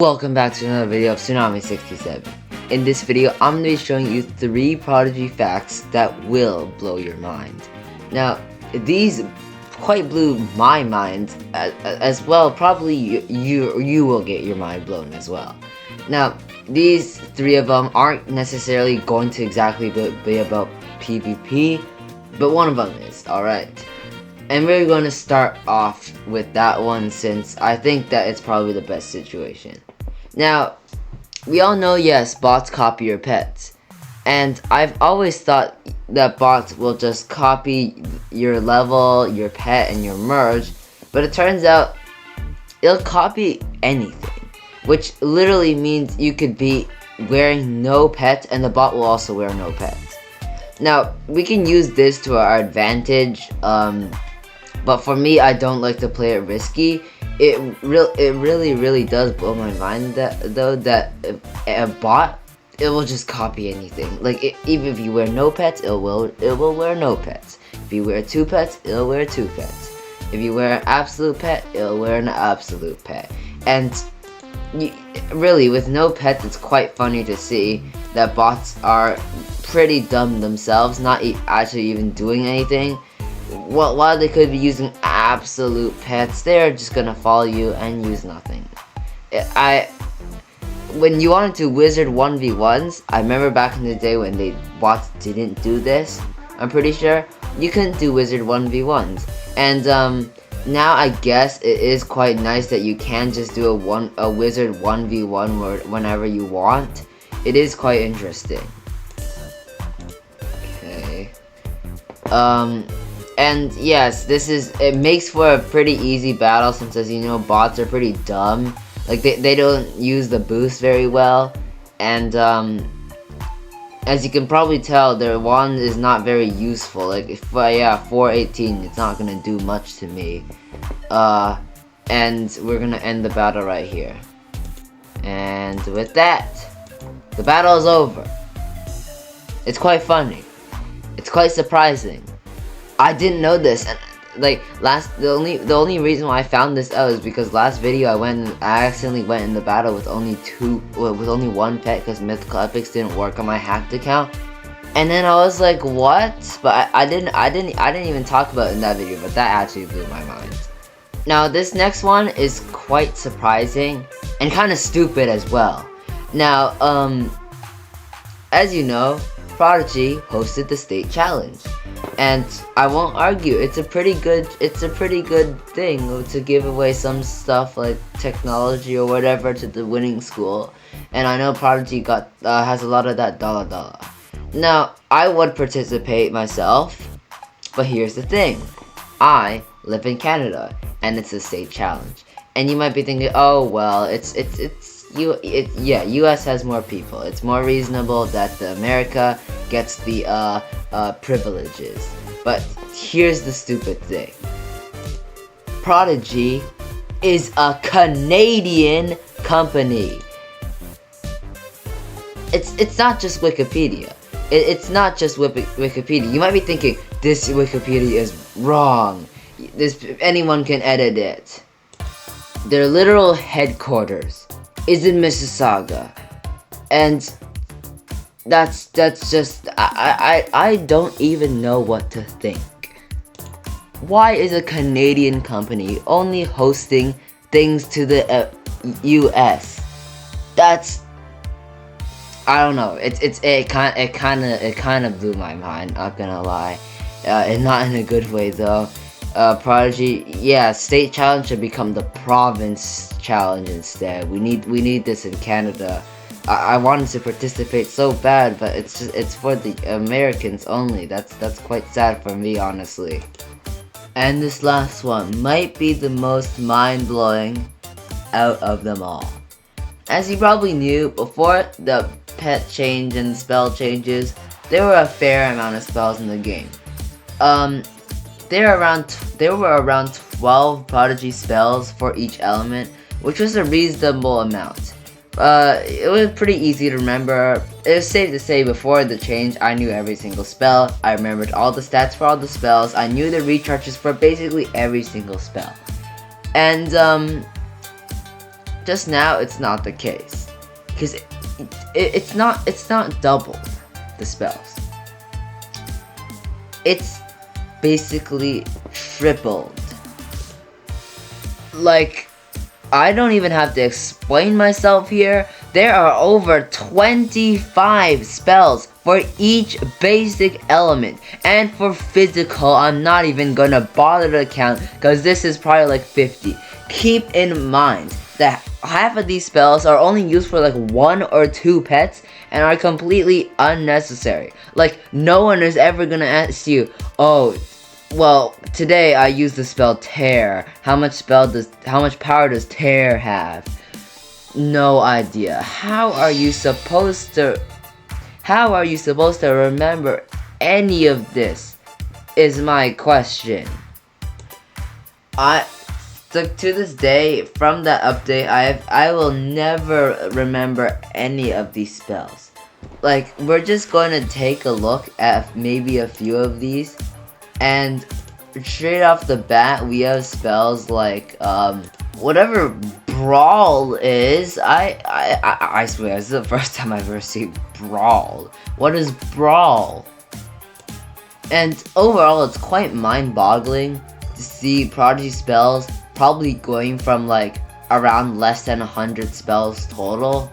Welcome back to another video of Tsunami 67. In this video, I'm going to be showing you 3 Prodigy facts that will blow your mind. Now, these quite blew my mind as well. Probably you will get your mind blown as well. Now, these 3 of them aren't necessarily going to exactly be about PvP, but one of them is, alright. And we're going to start off with that one since I think that it's probably the best situation. Now, we all know, yes, bots copy your pets. And I've always thought that bots will just copy your level, your pet, and your merge. But it turns out, it'll copy anything. Which literally means you could be wearing no pets, and the bot will also wear no pets. Now, we can use this to our advantage. But for me, I don't like to play it risky. It really does blow my mind that a bot, it will just copy anything. Like even if you wear no pets, it will wear no pets. If you wear 2 pets, it'll wear 2 pets. If you wear an absolute pet, it'll wear an absolute pet. And really, with no pets, it's quite funny to see that bots are pretty dumb themselves, not actually even doing anything. Well, while they could be using absolute pets, they're just gonna follow you and use nothing. When you wanted to wizard 1v1s, I remember back in the day when bots didn't do this, I'm pretty sure, you couldn't do wizard 1v1s. And now I guess it is quite nice that you can just do a wizard 1v1 whenever you want. It is quite interesting. Okay. And yes, it makes for a pretty easy battle since, as you know, bots are pretty dumb. Like they don't use the boost very well, and as you can probably tell, their wand is not very useful. Like 418, it's not gonna do much to me. And we're gonna end the battle right here. And with that, the battle is over. It's quite funny. It's quite surprising. I didn't know this, and like the only reason why I found this out is because last video I accidentally went in the battle with only 1 pet because mythical epics didn't work on my hacked account, and then I was like, what? But I didn't even talk about it in that video, but that actually blew my mind. Now this next one is quite surprising and kind of stupid as well. Now as you know, Prodigy hosted the state challenge. And I won't argue, it's a pretty good thing to give away some stuff like technology or whatever to the winning school. And I know Prodigy has a lot of that dollar. Now, I would participate myself, but here's the thing. I live in Canada, and it's a state challenge. And you might be thinking, oh well, US has more people. It's more reasonable that America gets the privileges. But here's the stupid thing. Prodigy is a Canadian company. It's not just Wikipedia. It's not just Wikipedia. You might be thinking, this Wikipedia is wrong. Anyone can edit it. Their literal headquarters is in Mississauga, and that's just I don't even know what to think. Why is a Canadian company only hosting things to the US? That's, I don't know. It kind of blew my mind. Not gonna lie, and not in a good way though. Prodigy, yeah, state challenge should become the province challenge instead. We need this in Canada. I wanted to participate so bad, but it's for the Americans only. That's quite sad for me, honestly. And this last one might be the most mind-blowing out of them all. As you probably knew, before the pet change and spell changes, there were a fair amount of spells in the game. There were around 12 Prodigy spells for each element, which was a reasonable amount. It was pretty easy to remember. It was safe to say before the change, I knew every single spell. I remembered all the stats for all the spells. I knew the recharges for basically every single spell. And just now it's not the case, because it's not double the spells. It's basically tripled. Like, I don't even have to explain myself here. There are over 25 spells for each basic element, and for physical, I'm not even gonna bother to count, because this is probably like 50. Keep in mind that half of these spells are only used for like 1 or 2 pets, and are completely unnecessary. Like, no one is ever gonna ask you, oh, well, today I used the spell Tear. How much power does Tear have? No idea. How are you supposed to remember any of this? Is my question. To this day, from that update, I will never remember any of these spells. Like, we're just going to take a look at maybe a few of these, and straight off the bat, we have spells like whatever Brawl is. I swear, this is the first time I've ever seen Brawl. What is Brawl? And overall, it's quite mind-boggling to see Prodigy spells probably going from like around less than 100 spells total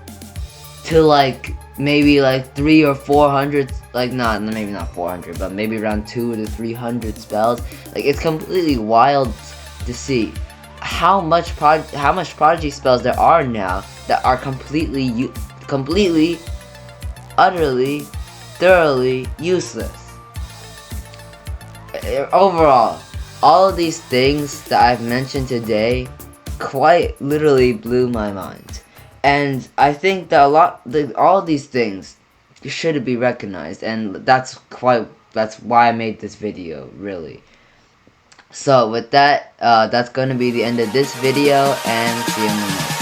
to like maybe like 300 or 400, like maybe not 400, but maybe around 200 to 300 spells. Like, it's completely wild to see how much Prodigy spells there are now that are completely, utterly, thoroughly useless. Overall, all of these things that I've mentioned today quite literally blew my mind. And I think that all these things should be recognized, and that's why I made this video, really. So with that, that's going to be the end of this video, and see you in the next.